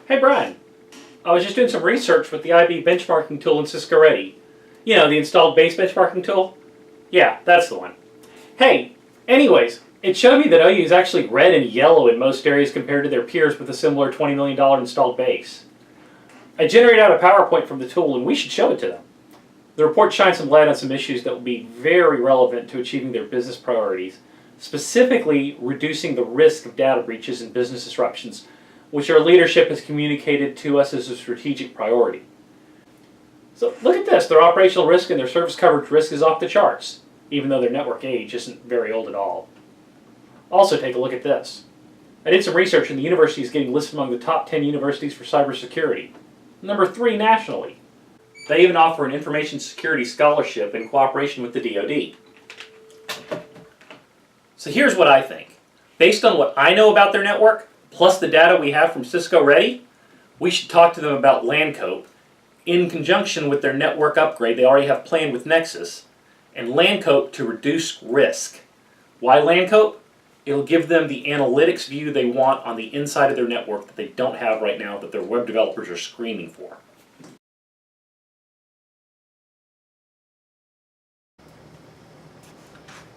Hey Brian, I was just doing some research with the IB benchmarking tool in Cisco Ready. You know, the installed base benchmarking tool? Yeah, that's the one. Hey, anyways, it showed me that OU is actually red and yellow in most areas compared to their peers with a similar $20 million installed base. I generated out a PowerPoint from the tool and we should show it to them. The report shines some light on some issues that will be very relevant to achieving their business priorities, specifically reducing the risk of data breaches and business disruptions, which our leadership has communicated to us as a strategic priority. So look at this, their operational risk and their service coverage risk is off the charts, even though their network age isn't very old at all. Also take a look at this. I did some research and the university is getting listed among the top 10 universities for cybersecurity, number 3 nationally. They even offer an information security scholarship in cooperation with the DoD. So here's what I think. Based on what I know about their network, plus the data we have from Cisco Ready, we should talk to them about LANCOPE in conjunction with their network upgrade they already have planned with Nexus, and LANCOPE to reduce risk. Why LANCOPE? It'll give them the analytics view they want on the inside of their network that they don't have right now that their web developers are screaming for.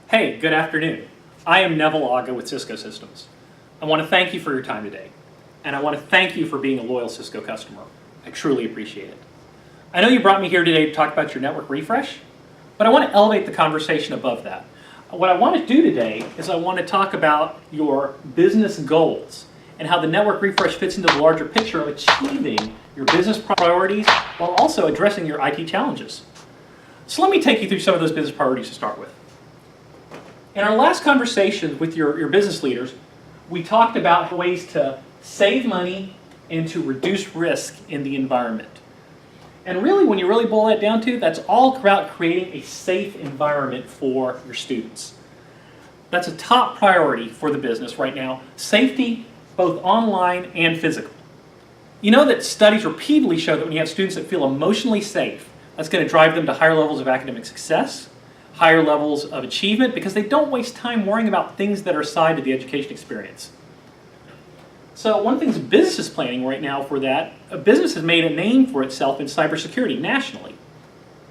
Hey, good afternoon. I am Neville with Cisco Systems. I want to thank you for your time today, and I want to thank you for being a loyal Cisco customer. I truly appreciate it. I know you brought me here today to talk about your network refresh, but I want to elevate the conversation above that. What I want to do today is I want to talk about your business goals and how the network refresh fits into the larger picture of achieving your business priorities while also addressing your IT challenges. So let me take you through some of those business priorities to start with. In our last conversation with your business leaders, we talked about ways to save money and to reduce risk in the environment. And really, when you really boil that down to, that's all about creating a safe environment for your students. That's a top priority for the business right now. Safety, both online and physical. You know that studies repeatedly show that when you have students that feel emotionally safe, that's going to drive them to higher levels of academic success, higher levels of achievement, because they don't waste time worrying about things that are aside to the education experience. So one of the things business is planning right now for that, a business has made a name for itself in cybersecurity nationally.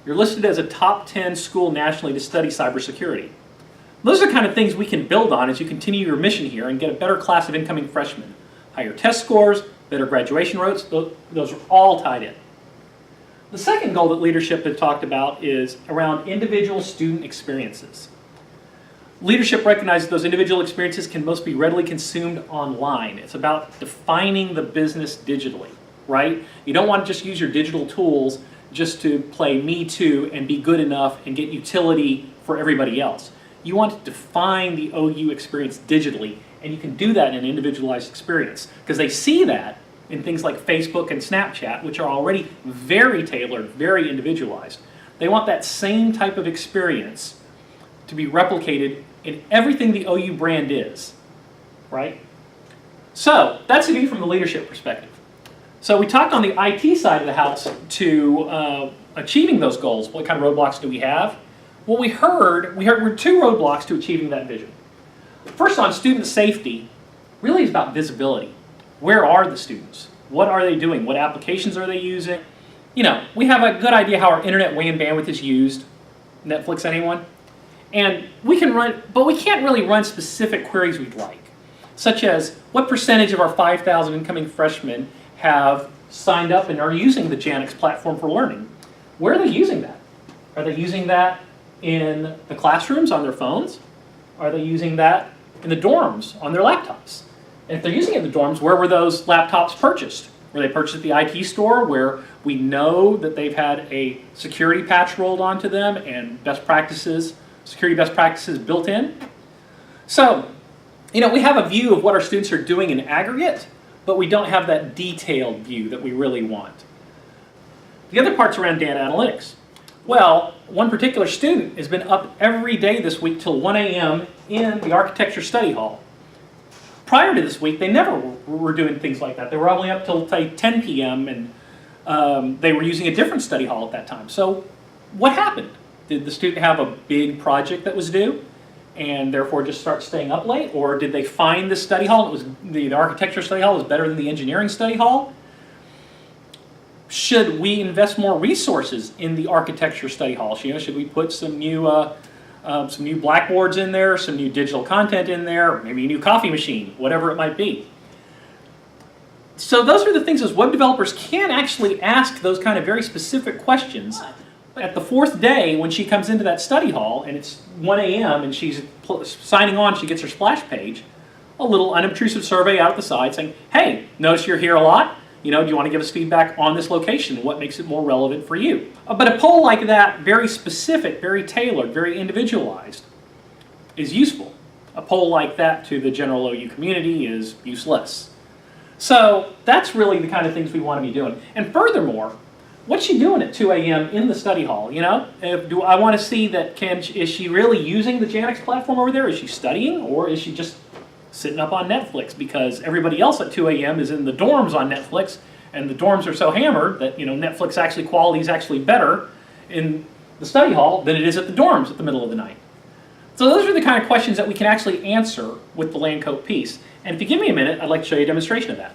You're listed as a top 10 school nationally to study cybersecurity. Those are the kind of things we can build on as you continue your mission here and get a better class of incoming freshmen. Higher test scores, better graduation rates, those are all tied in. The second goal that leadership has talked about is around individual student experiences. Leadership recognizes those individual experiences can most be readily consumed online. It's about defining the business digitally, right? You don't want to just use your digital tools just to play me too and be good enough and get utility for everybody else. You want to define the OU experience digitally, and you can do that in an individualized experience because they see that in things like Facebook and Snapchat, which are already very tailored, very individualized. They want that same type of experience to be replicated in everything the OU brand is, right? So that's the view from the leadership perspective. So we talked on the IT side of the house to achieving those goals. What kind of roadblocks do we have? Well, we heard were 2 roadblocks to achieving that vision. First, on student safety, really is about visibility. Where are the students? What are they doing? What applications are they using? You know, we have a good idea how our internet WAN bandwidth is used. Netflix, anyone? And we can run, but we can't really run specific queries we'd like, such as what percentage of our 5,000 incoming freshmen have signed up and are using the Janix platform for learning? Where are they using that? Are they using that in the classrooms on their phones? Are they using that in the dorms on their laptops? And if they're using it in the dorms, where were those laptops purchased? Were they purchased at the IT store where we know that they've had a security patch rolled onto them and best practices, security best practices built in? So, you know, we have a view of what our students are doing in aggregate, but we don't have that detailed view that we really want. The other part's around data analytics. Well, one particular student has been up every day this week till 1 a.m. in the architecture study hall. Prior to this week, they never were doing things like that. They were only up till, say, 10 p.m. and they were using a different study hall at that time. So what happened? Did the student have a big project that was due and therefore just start staying up late? Or did they find the study hall, it was the architecture study hall was better than the engineering study hall? Should we invest more resources in the architecture study hall? Should we put some new blackboards in there, some new digital content in there, maybe a new coffee machine, whatever it might be? So those are the things as web developers can actually ask those kind of very specific questions. At the fourth day, when she comes into that study hall and it's 1 a.m. and she's signing on, she gets her splash page, a little unobtrusive survey out at the side saying, hey, notice you're here a lot. Do you want to give us feedback on this location? What makes it more relevant for you? But a poll like that, very specific, very tailored, very individualized, is useful. A poll like that to the general OU community is useless. So that's really the kind of things we want to be doing. And furthermore, what's she doing at 2 a.m. in the study hall? Do I want to see that? Is she really using the Janix platform over there? Is she studying, or is she just sitting up on Netflix because everybody else at 2 a.m. is in the dorms on Netflix, and the dorms are so hammered that Netflix quality is actually better in the study hall than it is at the dorms at the middle of the night. So those are the kind of questions that we can actually answer with the LAN cope piece. And if you give me a minute, I'd like to show you a demonstration of that.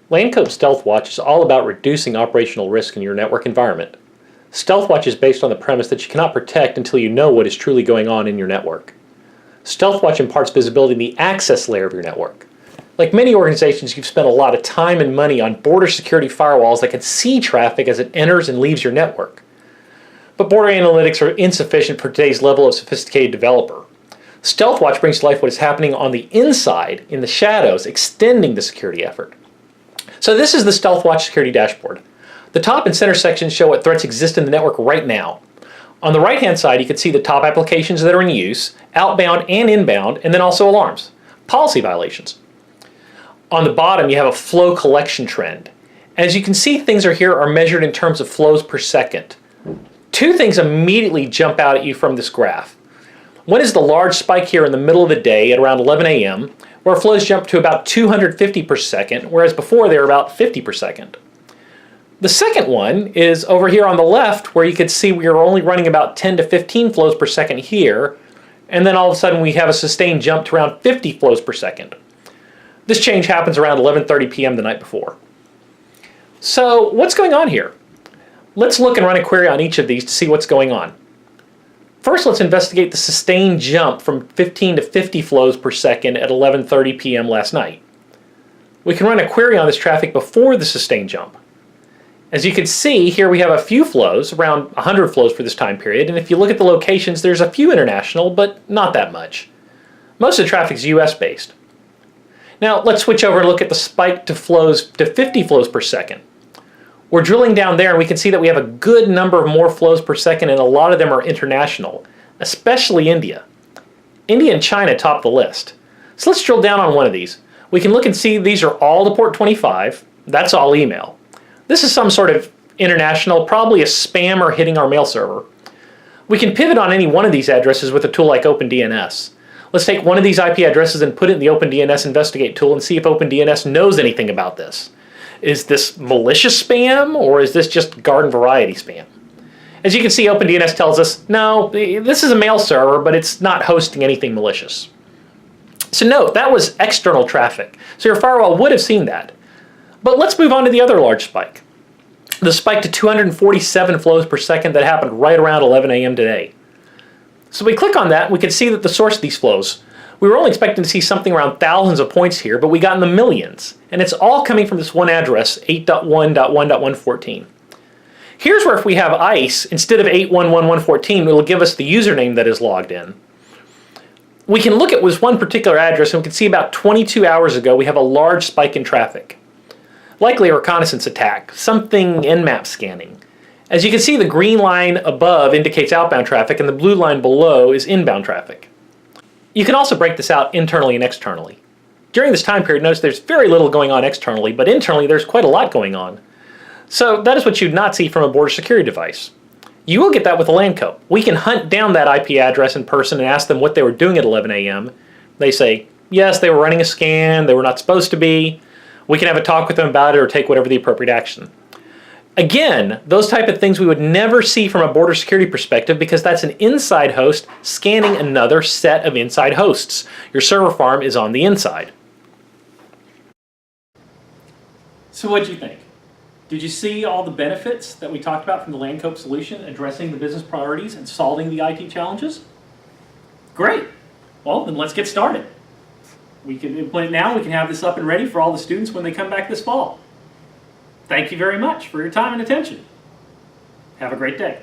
LAN cope StealthWatch is all about reducing operational risk in your network environment. StealthWatch is based on the premise that you cannot protect until you know what is truly going on in your network. StealthWatch imparts visibility in the access layer of your network. Like many organizations, you've spent a lot of time and money on border security firewalls that can see traffic as it enters and leaves your network. But border analytics are insufficient for today's level of sophisticated developer. StealthWatch brings to life what is happening on the inside, in the shadows, extending the security effort. So this is the StealthWatch security dashboard. The top and center sections show what threats exist in the network right now. On the right-hand side, you can see the top applications that are in use, outbound and inbound, and then also alarms, policy violations. On the bottom, you have a flow collection trend. As you can see, things are measured in terms of flows per second. Two things immediately jump out at you from this graph. One is the large spike here in the middle of the day at around 11 a.m., where flows jump to about 250 per second, whereas before they were about 50 per second. The second one is over here on the left, where you can see we are only running about 10 to 15 flows per second here, and then all of a sudden we have a sustained jump to around 50 flows per second. This change happens around 11:30 p.m. the night before. So what's going on here? Let's look and run a query on each of these to see what's going on. First, let's investigate the sustained jump from 15 to 50 flows per second at 11:30 p.m. last night. We can run a query on this traffic before the sustained jump. As you can see, here we have a few flows, around 100 flows for this time period, and if you look at the locations, there's a few international, but not that much. Most of the traffic is US-based. Now, let's switch over and look at the spike to 50 flows per second. We're drilling down there, and we can see that we have a good number of more flows per second, and a lot of them are international, especially India. India and China top the list. So let's drill down on one of these. We can look and see these are all to port 25. That's all email. This is some sort of international, probably a spammer hitting our mail server. We can pivot on any one of these addresses with a tool like OpenDNS. Let's take one of these IP addresses and put it in the OpenDNS Investigate tool and see if OpenDNS knows anything about this. Is this malicious spam, or is this just garden variety spam? As you can see, OpenDNS tells us, no, this is a mail server, but it's not hosting anything malicious. So note, that was external traffic. So your firewall would have seen that. But let's move on to the other large spike. The spike to 247 flows per second that happened right around 11 a.m. today. So we click on that, and we can see that the source of these flows. We were only expecting to see something around thousands of points here, but we got in the millions. And it's all coming from this one address, 8.1.1.114. Here's where if we have ICE, instead of 8.1.1.114, it will give us the username that is logged in. We can look at this one particular address, and we can see about 22 hours ago we have a large spike in traffic. Likely a reconnaissance attack, something Nmap scanning. As you can see, the green line above indicates outbound traffic, and the blue line below is inbound traffic. You can also break this out internally and externally. During this time period, notice there's very little going on externally, but internally there's quite a lot going on. So that is what you'd not see from a border security device. You will get that with a LAN cope. We can hunt down that IP address in person and ask them what they were doing at 11 a.m. They say, yes, they were running a scan, they were not supposed to be. We can have a talk with them about it or take whatever the appropriate action. Again, those type of things we would never see from a border security perspective because that's an inside host scanning another set of inside hosts. Your server farm is on the inside. So what'd you think? Did you see all the benefits that we talked about from the Landcope solution, addressing the business priorities and solving the IT challenges? Great. Well, then let's get started. We can implement it now. We can have this up and ready for all the students when they come back this fall. Thank you very much for your time and attention. Have a great day.